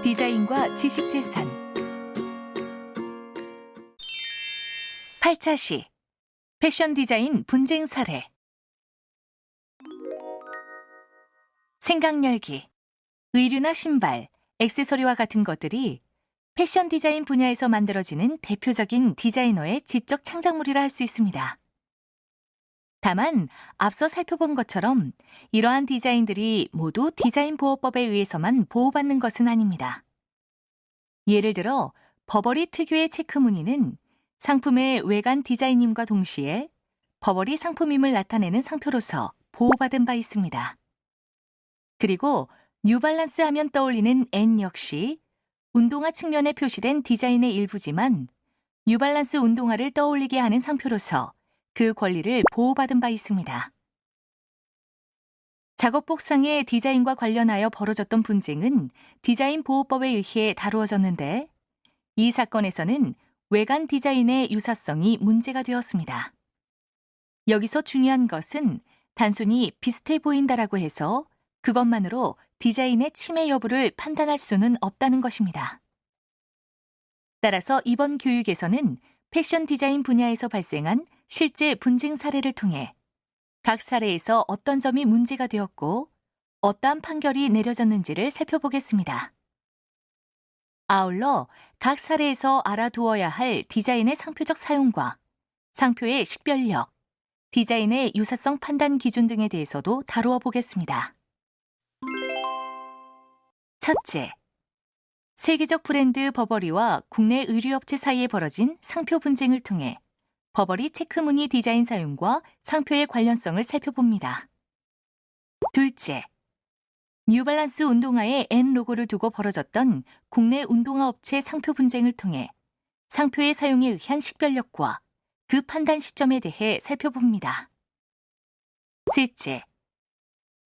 디자인과 지식재산 8차시 패션 디자인 분쟁 사례 생강열기, 의류나 신발, 액세서리와 같은 것들이 패션 디자인 분야에서 만들어지는 대표적인 디자이너의 지적 창작물이라 할 수 있습니다. 다만 앞서 살펴본 것처럼 이러한 디자인들이 모두 디자인 보호법에 의해서만 보호받는 것은 아닙니다. 예를 들어 버버리 특유의 체크 무늬는 상품의 외관 디자인임과 동시에 버버리 상품임을 나타내는 상표로서 보호받은 바 있습니다. 그리고 뉴발란스 하면 떠올리는 N 역시 운동화 측면에 표시된 디자인의 일부지만 뉴발란스 운동화를 떠올리게 하는 상표로서 그 권리를 보호받은 바 있습니다. 작업복상의 디자인과 관련하여 벌어졌던 분쟁은 디자인 보호법에 의해 다루어졌는데 이 사건에서는 외관 디자인의 유사성이 문제가 되었습니다. 여기서 중요한 것은 단순히 비슷해 보인다라고 해서 그것만으로 디자인의 침해 여부를 판단할 수는 없다는 것입니다. 따라서 이번 교육에서는 패션 디자인 분야에서 발생한 실제 분쟁 사례를 통해 각 사례에서 어떤 점이 문제가 되었고 어떠한 판결이 내려졌는지를 살펴보겠습니다. 아울러 각 사례에서 알아두어야 할 디자인의 상표적 사용과 상표의 식별력, 디자인의 유사성 판단 기준 등에 대해서도 다루어 보겠습니다. 첫째, 세계적 브랜드 버버리와 국내 의류업체 사이에 벌어진 상표 분쟁을 통해 버버리 체크 무늬 디자인 사용과 상표의 관련성을 살펴봅니다. 둘째, 뉴발란스 운동화에 N 로고를 두고 벌어졌던 국내 운동화 업체 상표 분쟁을 통해 상표의 사용에 의한 식별력과 그 판단 시점에 대해 살펴봅니다. 셋째,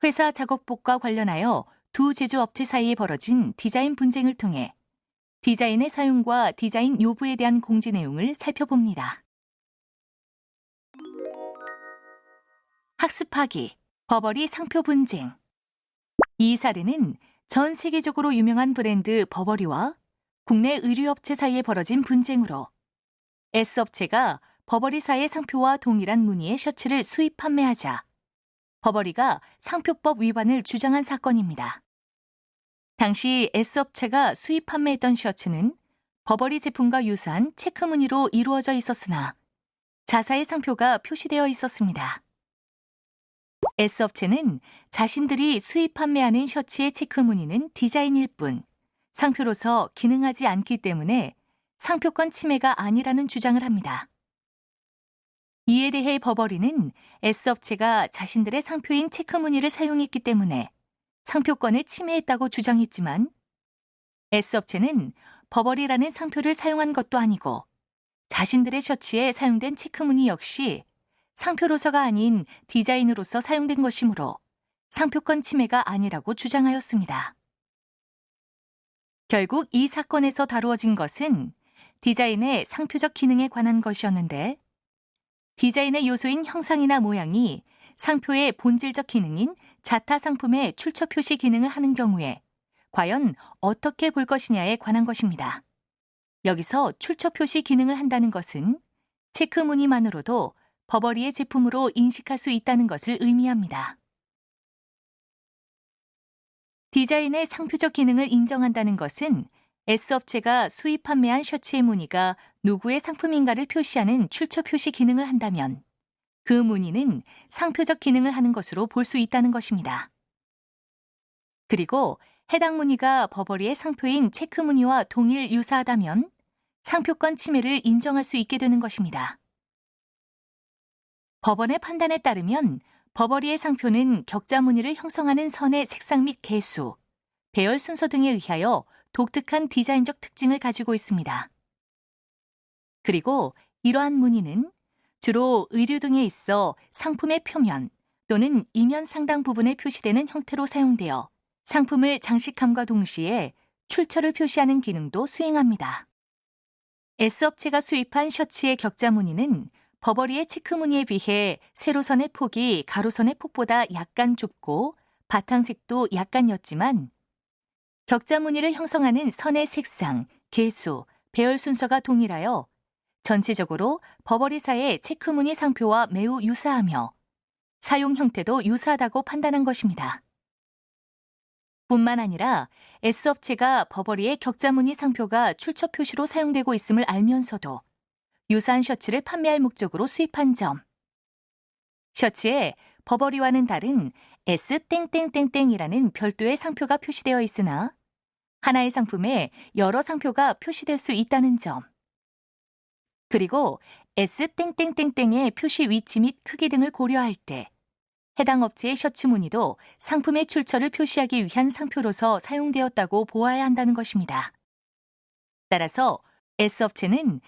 회사 작업복과 관련하여 두 제조업체 사이에 벌어진 디자인 분쟁을 통해 디자인의 사용과 디자인 요구에 대한 공지 내용을 살펴봅니다. 학습하기, 버버리 상표 분쟁. 이 사례는 전 세계적으로 유명한 브랜드 버버리와 국내 의류업체 사이에 벌어진 분쟁으로 S업체가 버버리사의 상표와 동일한 무늬의 셔츠를 수입 판매하자 버버리가 상표법 위반을 주장한 사건입니다. 당시 S업체가 수입 판매했던 셔츠는 버버리 제품과 유사한 체크 무늬로 이루어져 있었으나 자사의 상표가 표시되어 있었습니다. S업체는 자신들이 수입 판매하는 셔츠의 체크 무늬는 디자인일 뿐 상표로서 기능하지 않기 때문에 상표권 침해가 아니라는 주장을 합니다. 이에 대해 버버리는 S업체가 자신들의 상표인 체크 무늬를 사용했기 때문에 상표권을 침해했다고 주장했지만 S업체는 버버리라는 상표를 사용한 것도 아니고 자신들의 셔츠에 사용된 체크 무늬 역시 상표로서가 아닌 디자인으로서 사용된 것이므로 상표권 침해가 아니라고 주장하였습니다. 결국 이 사건에서 다루어진 것은 디자인의 상표적 기능에 관한 것이었는데 디자인의 요소인 형상이나 모양이 상표의 본질적 기능인 자타 상품의 출처 표시 기능을 하는 경우에 과연 어떻게 볼 것이냐에 관한 것입니다. 여기서 출처 표시 기능을 한다는 것은 체크 무늬만으로도 버버리의 제품으로 인식할 수 있다는 것을 의미합니다. 디자인의 상표적 기능을 인정한다는 것은 S업체가 수입 판매한 셔츠의 무늬가 누구의 상품인가를 표시하는 출처 표시 기능을 한다면 그 무늬는 상표적 기능을 하는 것으로 볼 수 있다는 것입니다. 그리고 해당 무늬가 버버리의 상표인 체크 무늬와 동일 유사하다면 상표권 침해를 인정할 수 있게 되는 것입니다. 법원의 판단에 따르면 버버리의 상표는 격자 무늬를 형성하는 선의 색상 및 개수, 배열 순서 등에 의하여 독특한 디자인적 특징을 가지고 있습니다. 그리고 이러한 무늬는 주로 의류 등에 있어 상품의 표면 또는 이면 상당 부분에 표시되는 형태로 사용되어 상품을 장식함과 동시에 출처를 표시하는 기능도 수행합니다. S업체가 수입한 셔츠의 격자 무늬는 버버리의 체크 무늬에 비해 세로선의 폭이 가로선의 폭보다 약간 좁고 바탕색도 약간 옅지만 격자 무늬를 형성하는 선의 색상, 개수, 배열 순서가 동일하여 전체적으로 버버리사의 체크무늬 상표와 매우 유사하며 사용 형태도 유사하다고 판단한 것입니다. 뿐만 아니라 S업체가 버버리의 격자 무늬 상표가 출처 표시로 사용되고 있음을 알면서도 유사한 셔츠를 판매할 목적으로 수입한 점. 셔츠에 버버리와는 다른 S 땡땡땡땡이라는 별도의 상표가 표시되어 있으나 하나의 상품에 여러 상표가 표시될 수 있다는 점. 그리고 S 땡땡땡땡의 표시 위치 및 크기 등을 고려할 때 해당 업체의 셔츠 무늬도 상품의 출처를 표시하기 위한 상표로서 사용되었다고 보아야 한다는 것입니다. 따라서 S업체는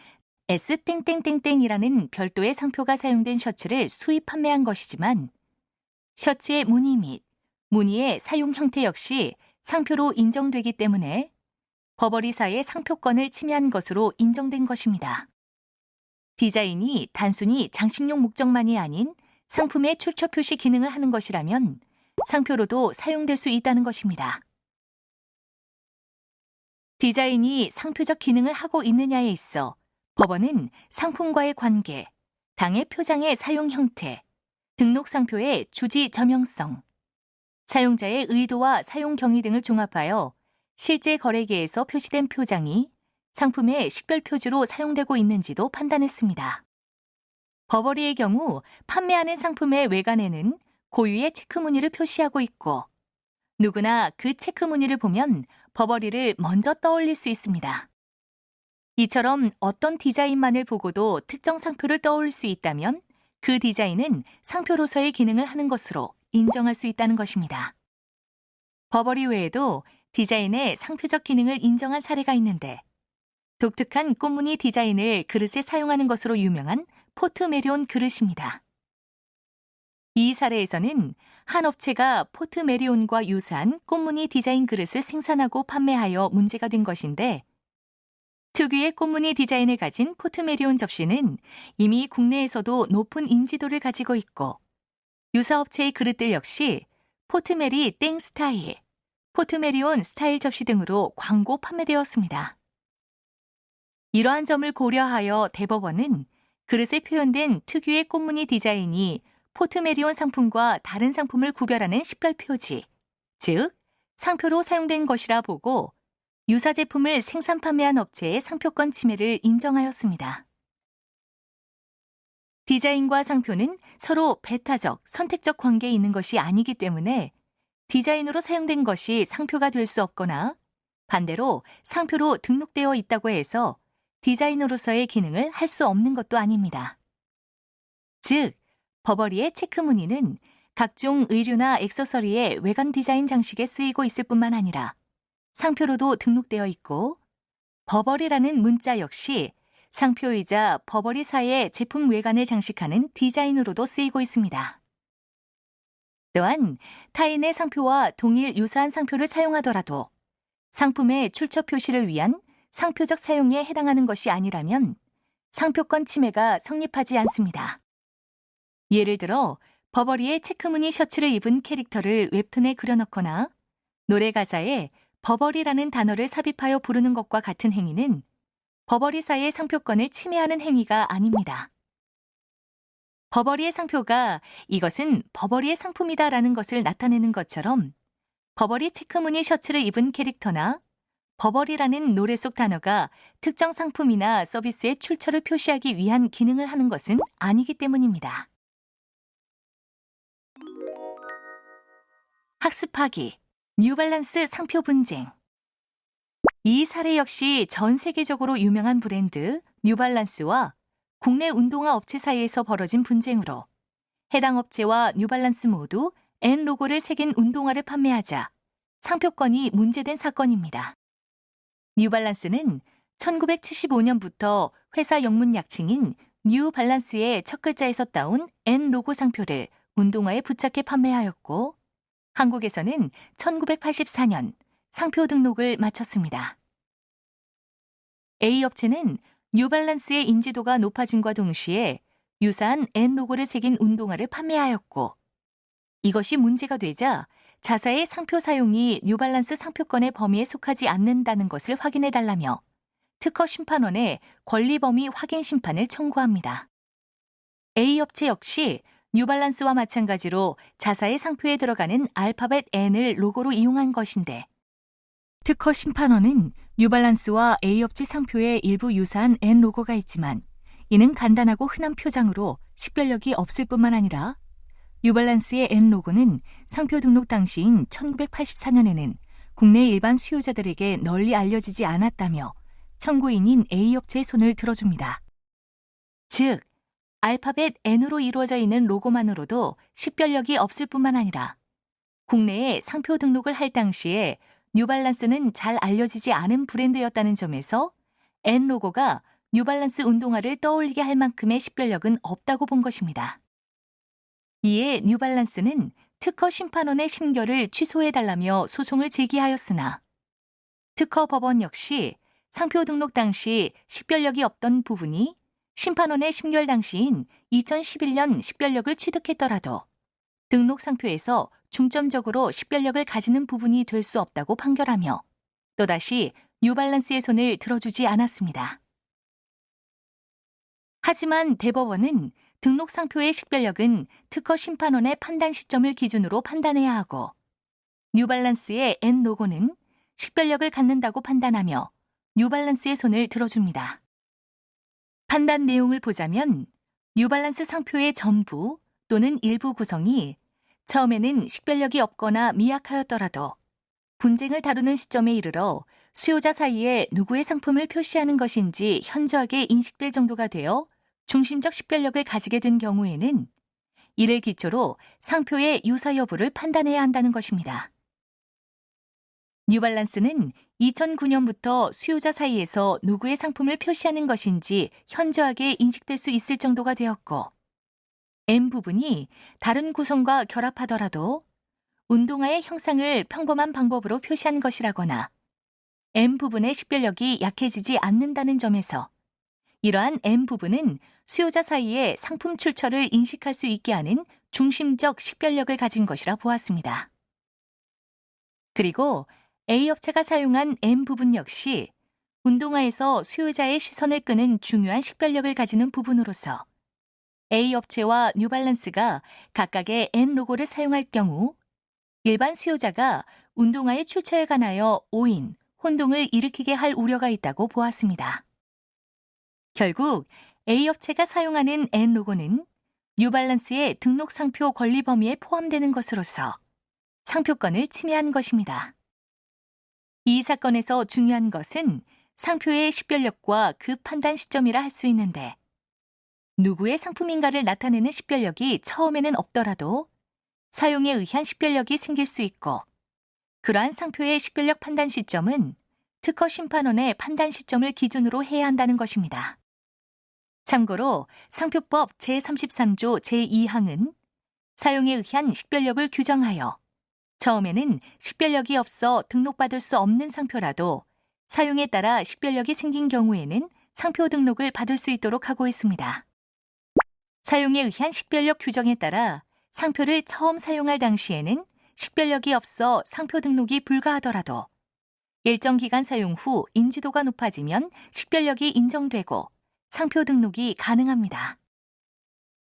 S 땡땡땡땡이라는 별도의 상표가 사용된 셔츠를 수입 판매한 것이지만 셔츠의 무늬 및 무늬의 사용 형태 역시 상표로 인정되기 때문에 버버리사의 상표권을 침해한 것으로 인정된 것입니다. 디자인이 단순히 장식용 목적만이 아닌 상품의 출처 표시 기능을 하는 것이라면 상표로도 사용될 수 있다는 것입니다. 디자인이 상표적 기능을 하고 있느냐에 있어 법원은 상품과의 관계, 당의 표장의 사용 형태, 등록 상표의 주지 점용성, 사용자의 의도와 사용 경위 등을 종합하여 실제 거래계에서 표시된 표장이 상품의 식별 표지로 사용되고 있는지도 판단했습니다. 버버리의 경우 판매하는 상품의 외관에는 고유의 체크 무늬를 표시하고 있고 누구나 그 체크 무늬를 보면 버버리를 먼저 떠올릴 수 있습니다. 이처럼 어떤 디자인만을 보고도 특정 상표를 떠올릴 수 있다면 그 디자인은 상표로서의 기능을 하는 것으로 인정할 수 있다는 것입니다. 버버리 외에도 디자인의 상표적 기능을 인정한 사례가 있는데 독특한 꽃무늬 디자인을 그릇에 사용하는 것으로 유명한 포트메리온 그릇입니다. 이 사례에서는 한 업체가 포트메리온과 유사한 꽃무늬 디자인 그릇을 생산하고 판매하여 문제가 된 것인데 특유의 꽃무늬 디자인을 가진 포트메리온 접시는 이미 국내에서도 높은 인지도를 가지고 있고 유사 업체의 그릇들 역시 포트메리 땡 스타일, 포트메리온 스타일 접시 등으로 광고 판매되었습니다. 이러한 점을 고려하여 대법원은 그릇에 표현된 특유의 꽃무늬 디자인이 포트메리온 상품과 다른 상품을 구별하는 식별 표지, 즉 상표로 사용된 것이라 보고 유사 제품을 생산 판매한 업체의 상표권 침해를 인정하였습니다. 디자인과 상표는 서로 배타적, 선택적 관계에 있는 것이 아니기 때문에 디자인으로 사용된 것이 상표가 될 수 없거나 반대로 상표로 등록되어 있다고 해서 디자인으로서의 기능을 할 수 없는 것도 아닙니다. 즉, 버버리의 체크 무늬는 각종 의류나 액세서리의 외관 디자인 장식에 쓰이고 있을 뿐만 아니라 상표로도 등록되어 있고 버버리라는 문자 역시 상표이자 버버리사의 제품 외관을 장식하는 디자인으로도 쓰이고 있습니다. 또한 타인의 상표와 동일 유사한 상표를 사용하더라도 상품의 출처 표시를 위한 상표적 사용에 해당하는 것이 아니라면 상표권 침해가 성립하지 않습니다. 예를 들어 버버리의 체크무늬 셔츠를 입은 캐릭터를 웹툰에 그려넣거나 노래 가사에 버버리라는 단어를 삽입하여 부르는 것과 같은 행위는 버버리사의 상표권을 침해하는 행위가 아닙니다. 버버리의 상표가 이것은 버버리의 상품이다라는 것을 나타내는 것처럼 버버리 체크무늬 셔츠를 입은 캐릭터나 버버리라는 노래 속 단어가 특정 상품이나 서비스의 출처를 표시하기 위한 기능을 하는 것은 아니기 때문입니다. 학습하기, 뉴발란스 상표 분쟁. 이 사례 역시 전 세계적으로 유명한 브랜드 뉴발란스와 국내 운동화 업체 사이에서 벌어진 분쟁으로 해당 업체와 뉴발란스 모두 N 로고를 새긴 운동화를 판매하자 상표권이 문제된 사건입니다. 뉴발란스는 1975년부터 회사 영문 약칭인 뉴발란스의 첫 글자에서 따온 N 로고 상표를 운동화에 부착해 판매하였고 한국에서는 1984년 상표 등록을 마쳤습니다. A업체는 뉴발란스의 인지도가 높아짐과 동시에 유사한 N 로고를 새긴 운동화를 판매하였고 이것이 문제가 되자 자사의 상표 사용이 뉴발란스 상표권의 범위에 속하지 않는다는 것을 확인해달라며 특허 심판원에 권리 범위 확인 심판을 청구합니다. A업체 역시 뉴발란스와 마찬가지로 자사의 상표에 들어가는 알파벳 N을 로고로 이용한 것인데 특허 심판원은 뉴발란스와 A업체 상표에 일부 유사한 N 로고가 있지만 이는 간단하고 흔한 표장으로 식별력이 없을 뿐만 아니라 뉴발란스의 N 로고는 상표 등록 당시인 1984년에는 국내 일반 수요자들에게 널리 알려지지 않았다며 청구인인 A업체의 손을 들어줍니다. 즉, 알파벳 N으로 이루어져 있는 로고만으로도 식별력이 없을 뿐만 아니라 국내에 상표 등록을 할 당시에 뉴발란스는 잘 알려지지 않은 브랜드였다는 점에서 N 로고가 뉴발란스 운동화를 떠올리게 할 만큼의 식별력은 없다고 본 것입니다. 이에 뉴발란스는 특허 심판원의 심결을 취소해달라며 소송을 제기하였으나 특허 법원 역시 상표 등록 당시 식별력이 없던 부분이 심판원의 심결 당시인 2011년 식별력을 취득했더라도 등록 상표에서 중점적으로 식별력을 가지는 부분이 될 수 없다고 판결하며 또다시 뉴발란스의 손을 들어주지 않았습니다. 하지만 대법원은 등록 상표의 식별력은 특허 심판원의 판단 시점을 기준으로 판단해야 하고 뉴발란스의 N 로고는 식별력을 갖는다고 판단하며 뉴발란스의 손을 들어줍니다. 판단 내용을 보자면 뉴발란스 상표의 전부 또는 일부 구성이 처음에는 식별력이 없거나 미약하였더라도 분쟁을 다루는 시점에 이르러 수요자 사이에 누구의 상품을 표시하는 것인지 현저하게 인식될 정도가 되어 중심적 식별력을 가지게 된 경우에는 이를 기초로 상표의 유사 여부를 판단해야 한다는 것입니다. 뉴발란스는 2009년부터 수요자 사이에서 누구의 상품을 표시하는 것인지 현저하게 인식될 수 있을 정도가 되었고 M 부분이 다른 구성과 결합하더라도 운동화의 형상을 평범한 방법으로 표시한 것이라거나 M 부분의 식별력이 약해지지 않는다는 점에서 이러한 M 부분은 수요자 사이에 상품 출처를 인식할 수 있게 하는 중심적 식별력을 가진 것이라 보았습니다. 그리고 A업체가 사용한 M 부분 역시 운동화에서 수요자의 시선을 끄는 중요한 식별력을 가지는 부분으로서 A업체와 뉴발란스가 각각의 N 로고를 사용할 경우 일반 수요자가 운동화의 출처에 관하여 오인, 혼동을 일으키게 할 우려가 있다고 보았습니다. 결국 A업체가 사용하는 N 로고는 뉴발란스의 등록 상표 권리 범위에 포함되는 것으로서 상표권을 침해한 것입니다. 이 사건에서 중요한 것은 상표의 식별력과 그 판단 시점이라 할 수 있는데 누구의 상품인가를 나타내는 식별력이 처음에는 없더라도 사용에 의한 식별력이 생길 수 있고 그러한 상표의 식별력 판단 시점은 특허 심판원의 판단 시점을 기준으로 해야 한다는 것입니다. 참고로 상표법 제33조 제2항은 사용에 의한 식별력을 규정하여 처음에는 식별력이 없어 등록받을 수 없는 상표라도 사용에 따라 식별력이 생긴 경우에는 상표 등록을 받을 수 있도록 하고 있습니다. 사용에 의한 식별력 규정에 따라 상표를 처음 사용할 당시에는 식별력이 없어 상표 등록이 불가하더라도 일정 기간 사용 후 인지도가 높아지면 식별력이 인정되고 상표 등록이 가능합니다.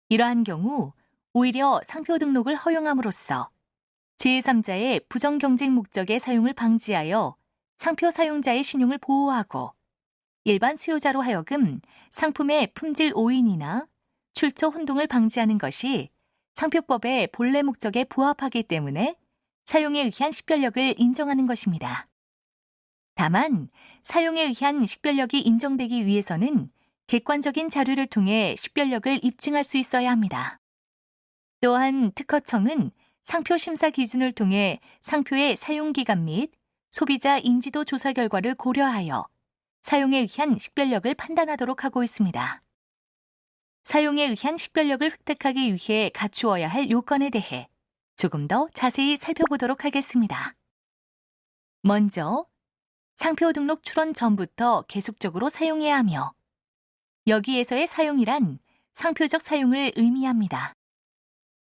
이러한 경우 오히려 상표 등록을 허용함으로써 제3자의 부정경쟁 목적의 사용을 방지하여 상표 사용자의 신용을 보호하고 일반 수요자로 하여금 상품의 품질 오인이나 출처 혼동을 방지하는 것이 상표법의 본래 목적에 부합하기 때문에 사용에 의한 식별력을 인정하는 것입니다. 다만 사용에 의한 식별력이 인정되기 위해서는 객관적인 자료를 통해 식별력을 입증할 수 있어야 합니다. 또한 특허청은 상표 심사 기준을 통해 상표의 사용기간 및 소비자 인지도 조사 결과를 고려하여 사용에 의한 식별력을 판단하도록 하고 있습니다. 사용에 의한 식별력을 획득하기 위해 갖추어야 할 요건에 대해 조금 더 자세히 살펴보도록 하겠습니다. 먼저, 상표 등록 출원 전부터 계속적으로 사용해야 하며 여기에서의 사용이란 상표적 사용을 의미합니다.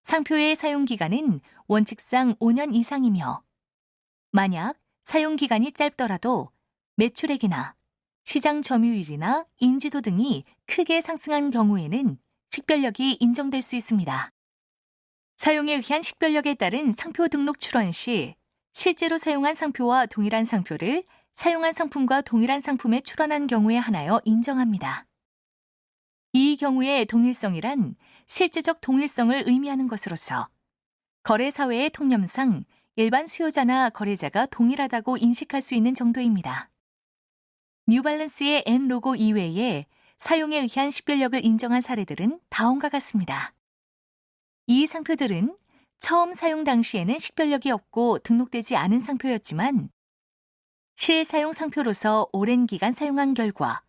상표의 사용 기간은 원칙상 5년 이상이며 만약 사용 기간이 짧더라도 매출액이나 시장 점유율이나 인지도 등이 크게 상승한 경우에는 식별력이 인정될 수 있습니다. 사용에 의한 식별력에 따른 상표 등록 출원 시 실제로 사용한 상표와 동일한 상표를 사용한 상품과 동일한 상품에 출원한 경우에 한하여 인정합니다. 이 경우의 동일성이란 실제적 동일성을 의미하는 것으로서 거래사회의 통념상 일반 수요자나 거래자가 동일하다고 인식할 수 있는 정도입니다. 뉴발란스의 N 로고 이외에 사용에 의한 식별력을 인정한 사례들은 다음과 같습니다. 이 상표들은 처음 사용 당시에는 식별력이 없고 등록되지 않은 상표였지만 실사용 상표로서 오랜 기간 사용한 결과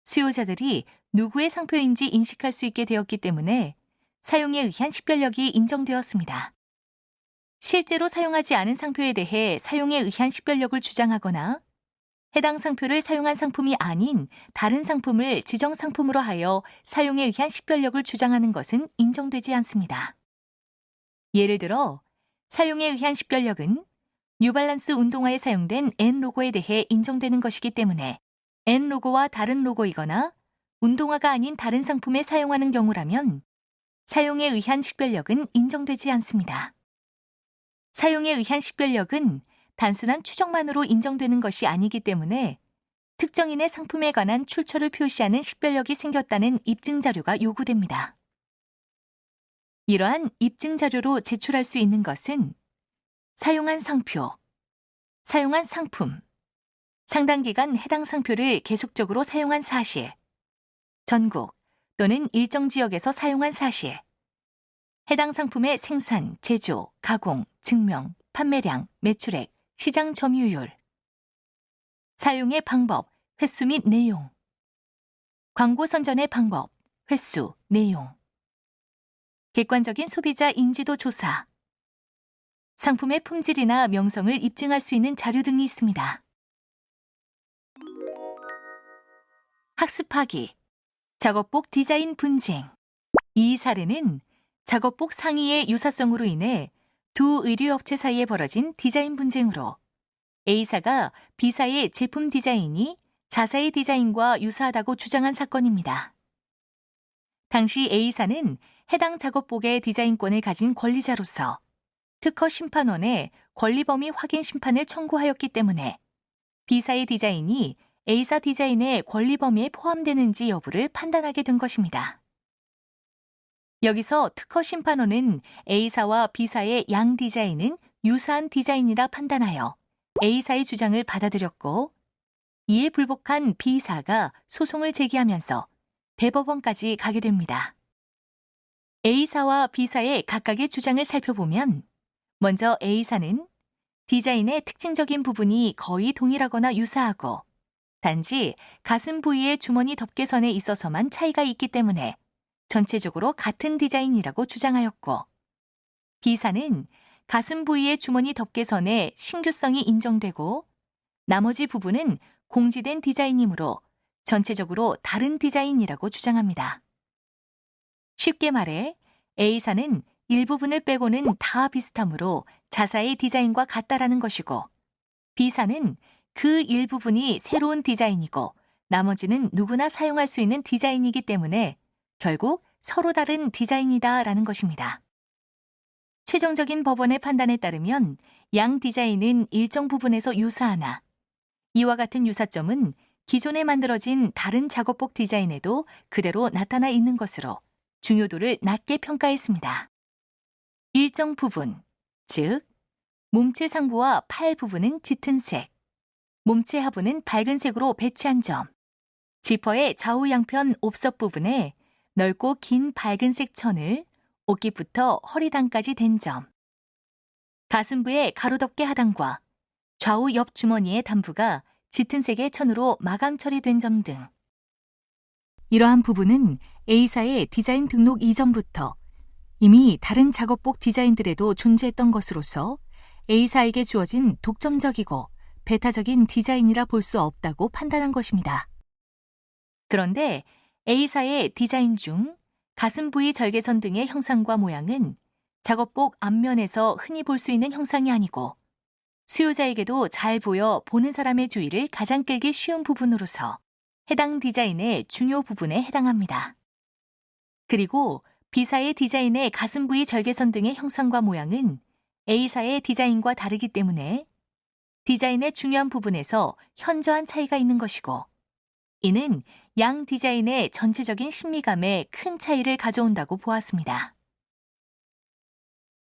수요자들이 누구의 상표인지 인식할 수 있게 되었기 때문에 사용에 의한 식별력이 인정되었습니다. 실제로 사용하지 않은 상표에 대해 사용에 의한 식별력을 주장하거나 해당 상표를 사용한 상품이 아닌 다른 상품을 지정 상품으로 하여 사용에 의한 식별력을 주장하는 것은 인정되지 않습니다. 예를 들어 사용에 의한 식별력은 뉴발란스 운동화에 사용된 N 로고에 대해 인정되는 것이기 때문에 N 로고와 다른 로고이거나 운동화가 아닌 다른 상품에 사용하는 경우라면 사용에 의한 식별력은 인정되지 않습니다. 사용에 의한 식별력은 단순한 추정만으로 인정되는 것이 아니기 때문에 특정인의 상품에 관한 출처를 표시하는 식별력이 생겼다는 입증 자료가 요구됩니다. 이러한 입증 자료로 제출할 수 있는 것은 사용한 상표, 사용한 상품, 상당 기간 해당 상표를 계속적으로 사용한 사실, 전국 또는 일정 지역에서 사용한 사실, 해당 상품의 생산, 제조, 가공, 증명, 판매량, 매출액, 시장 점유율, 사용의 방법, 횟수 및 내용, 광고 선전의 방법, 횟수, 내용, 객관적인 소비자 인지도 조사, 상품의 품질이나 명성을 입증할 수 있는 자료 등이 있습니다. 학습하기, 작업복 디자인 분쟁. 이 사례는 작업복 상의의 유사성으로 인해 두 의류업체 사이에 벌어진 디자인 분쟁으로 A사가 B사의 제품 디자인이 자사의 디자인과 유사하다고 주장한 사건입니다. 당시 A사는 해당 작업복의 디자인권을 가진 권리자로서 특허 심판원에 권리범위 확인 심판을 청구하였기 때문에 B사의 디자인이 A사 디자인의 권리 범위에 포함되는지 여부를 판단하게 된 것입니다. 여기서 특허 심판원은 A사와 B사의 양 디자인은 유사한 디자인이라 판단하여 A사의 주장을 받아들였고 이에 불복한 B사가 소송을 제기하면서 대법원까지 가게 됩니다. A사와 B사의 각각의 주장을 살펴보면 먼저 A사는 디자인의 특징적인 부분이 거의 동일하거나 유사하고 단지 가슴 부위의 주머니 덮개선에 있어서만 차이가 있기 때문에 전체적으로 같은 디자인이라고 주장하였고 B사는 가슴 부위의 주머니 덮개선에 신규성이 인정되고 나머지 부분은 공지된 디자인이므로 전체적으로 다른 디자인이라고 주장합니다. 쉽게 말해 A사는 일부분을 빼고는 다 비슷하므로 자사의 디자인과 같다라는 것이고 B사는 그 일부분이 새로운 디자인이고 나머지는 누구나 사용할 수 있는 디자인이기 때문에 결국 서로 다른 디자인이다라는 것입니다. 최종적인 법원의 판단에 따르면 양 디자인은 일정 부분에서 유사하나 이와 같은 유사점은 기존에 만들어진 다른 작업복 디자인에도 그대로 나타나 있는 것으로 중요도를 낮게 평가했습니다. 일정 부분, 즉 몸체 상부와 팔 부분은 짙은 색, 몸체 하부는 밝은 색으로 배치한 점, 지퍼의 좌우 양편 옵섭 부분에 넓고 긴 밝은색 천을 옷깃부터 허리단까지 댄 점, 가슴부의 가로덮개 하단과 좌우 옆 주머니의 단부가 짙은 색의 천으로 마감 처리된 점 등 이러한 부분은 A사의 디자인 등록 이전부터 이미 다른 작업복 디자인들에도 존재했던 것으로서 A사에게 주어진 독점적이고 배타적인 디자인이라 볼 수 없다고 판단한 것입니다. 그런데 A사의 디자인 중 가슴 부위 절개선 등의 형상과 모양은 작업복 앞면에서 흔히 볼 수 있는 형상이 아니고 수요자에게도 잘 보여 보는 사람의 주의를 가장 끌기 쉬운 부분으로서 해당 디자인의 중요 부분에 해당합니다. 그리고 B사의 디자인의 가슴 부위 절개선 등의 형상과 모양은 A사의 디자인과 다르기 때문에 디자인의 중요한 부분에서 현저한 차이가 있는 것이고, 이는 양 디자인의 전체적인 신미감에 큰 차이를 가져온다고 보았습니다.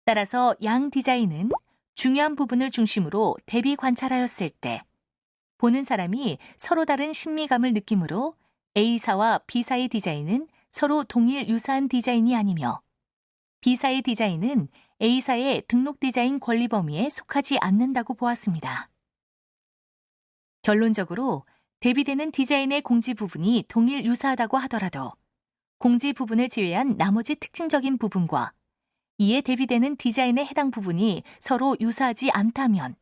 따라서 양 디자인은 중요한 부분을 중심으로 대비 관찰하였을 때 보는 사람이 서로 다른 신미감을 느끼므로 A사와 B사의 디자인은 서로 동일 유사한 디자인이 아니며 B사의 디자인은 A사의 등록 디자인 권리 범위에 속하지 않는다고 보았습니다. 결론적으로 대비되는 디자인의 공지 부분이 동일 유사하다고 하더라도 공지 부분을 제외한 나머지 특징적인 부분과 이에 대비되는 디자인에 해당 부분이 서로 유사하지 않다면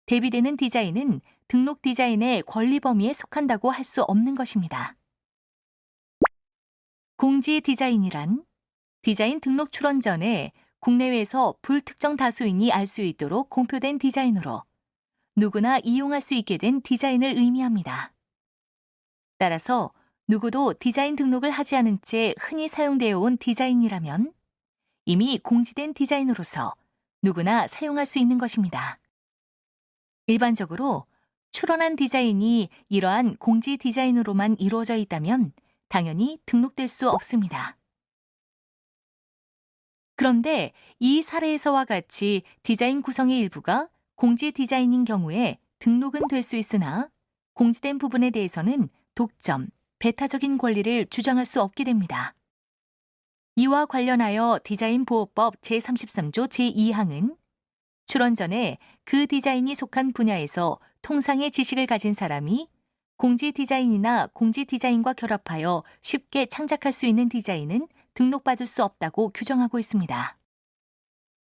대비되는 디자인은 등록 디자인의 권리 범위에 속한다고 할 수 없는 것입니다. 공지 디자인이란 디자인 등록 출원 전에 국내외에서 불특정 다수인이 알 수 있도록 공표된 디자인으로 누구나 이용할 수 있게 된 디자인을 의미합니다. 따라서 누구도 디자인 등록을 하지 않은 채 흔히 사용되어 온 디자인이라면 이미 공지된 디자인으로서 누구나 사용할 수 있는 것입니다. 일반적으로 출원한 디자인이 이러한 공지 디자인으로만 이루어져 있다면 당연히 등록될 수 없습니다. 그런데 이 사례에서와 같이 디자인 구성의 일부가 공지 디자인인 경우에 등록은 될 수 있으나 공지된 부분에 대해서는 독점, 배타적인 권리를 주장할 수 없게 됩니다. 이와 관련하여 디자인보호법 제33조 제2항은 출원 전에 그 디자인이 속한 분야에서 통상의 지식을 가진 사람이 공지 디자인이나 공지 디자인과 결합하여 쉽게 창작할 수 있는 디자인은 등록받을 수 없다고 규정하고 있습니다.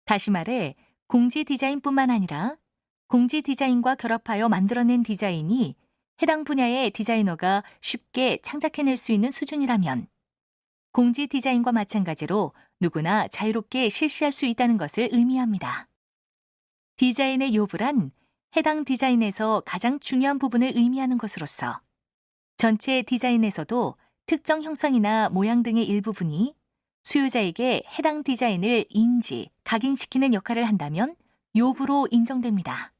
다시 말해 공지 디자인뿐만 아니라 공지 디자인과 결합하여 만들어낸 디자인이 해당 분야의 디자이너가 쉽게 창작해낼 수 있는 수준이라면 공지 디자인과 마찬가지로 누구나 자유롭게 실시할 수 있다는 것을 의미합니다. 디자인의 요부란 해당 디자인에서 가장 중요한 부분을 의미하는 것으로서 전체 디자인에서도 특정 형상이나 모양 등의 일부분이 수요자에게 해당 디자인을 인지, 각인시키는 역할을 한다면 요부로 인정됩니다.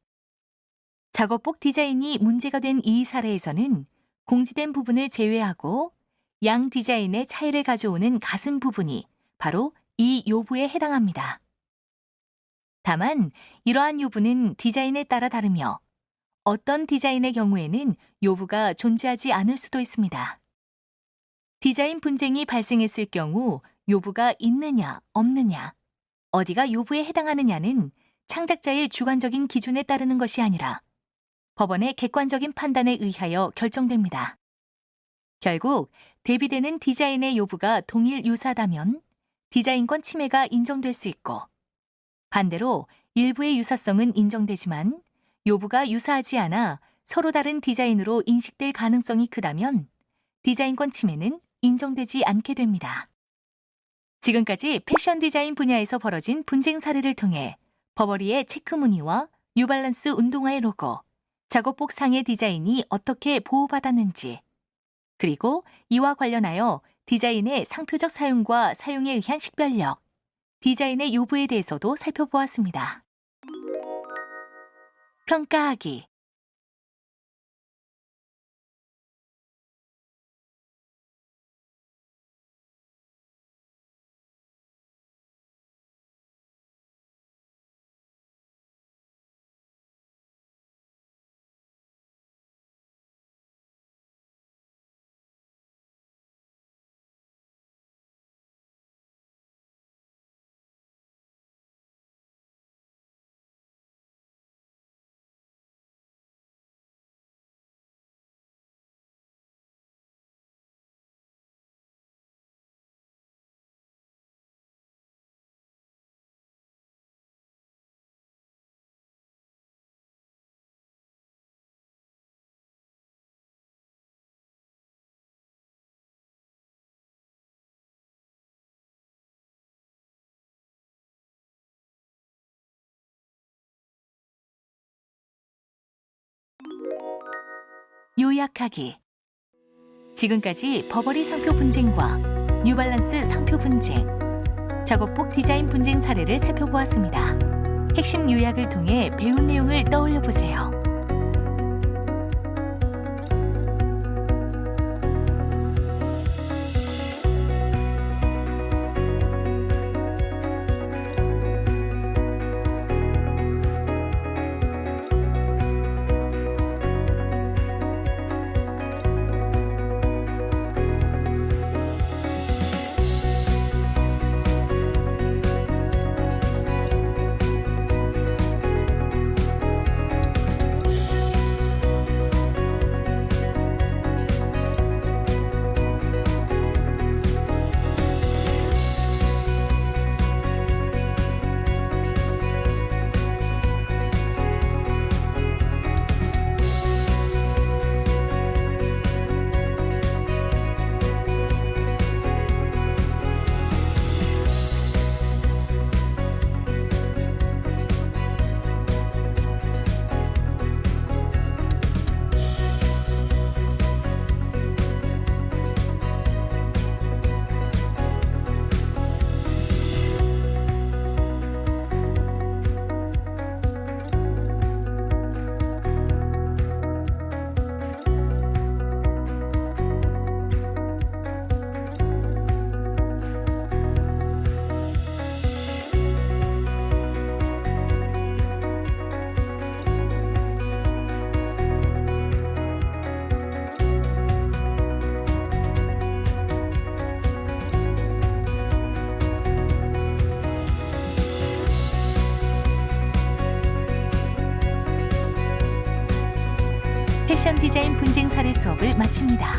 작업복 디자인이 문제가 된 이 사례에서는 공지된 부분을 제외하고 양 디자인의 차이를 가져오는 가슴 부분이 바로 이 요부에 해당합니다. 다만 이러한 요부는 디자인에 따라 다르며 어떤 디자인의 경우에는 요부가 존재하지 않을 수도 있습니다. 디자인 분쟁이 발생했을 경우 요부가 있느냐, 없느냐, 어디가 요부에 해당하느냐는 창작자의 주관적인 기준에 따르는 것이 아니라 법원의 객관적인 판단에 의하여 결정됩니다. 결국 대비되는 디자인의 요부가 동일 유사하다면 디자인권 침해가 인정될 수 있고 반대로 일부의 유사성은 인정되지만 요부가 유사하지 않아 서로 다른 디자인으로 인식될 가능성이 크다면 디자인권 침해는 인정되지 않게 됩니다. 지금까지 패션 디자인 분야에서 벌어진 분쟁 사례를 통해 버버리의 체크 무늬와 뉴발란스 운동화의 로고, 작업복 상의 디자인이 어떻게 보호받았는지, 그리고 이와 관련하여 디자인의 상표적 사용과 사용에 의한 식별력, 디자인의 요부에 대해서도 살펴보았습니다. 평가하기 요약하기. 지금까지 버버리 상표 분쟁과 뉴발란스 상표 분쟁, 작업복 디자인 분쟁 사례를 살펴보았습니다. 핵심 요약을 통해 배운 내용을 떠올려 보세요. 패션 디자인 분쟁 사례 수업을 마칩니다.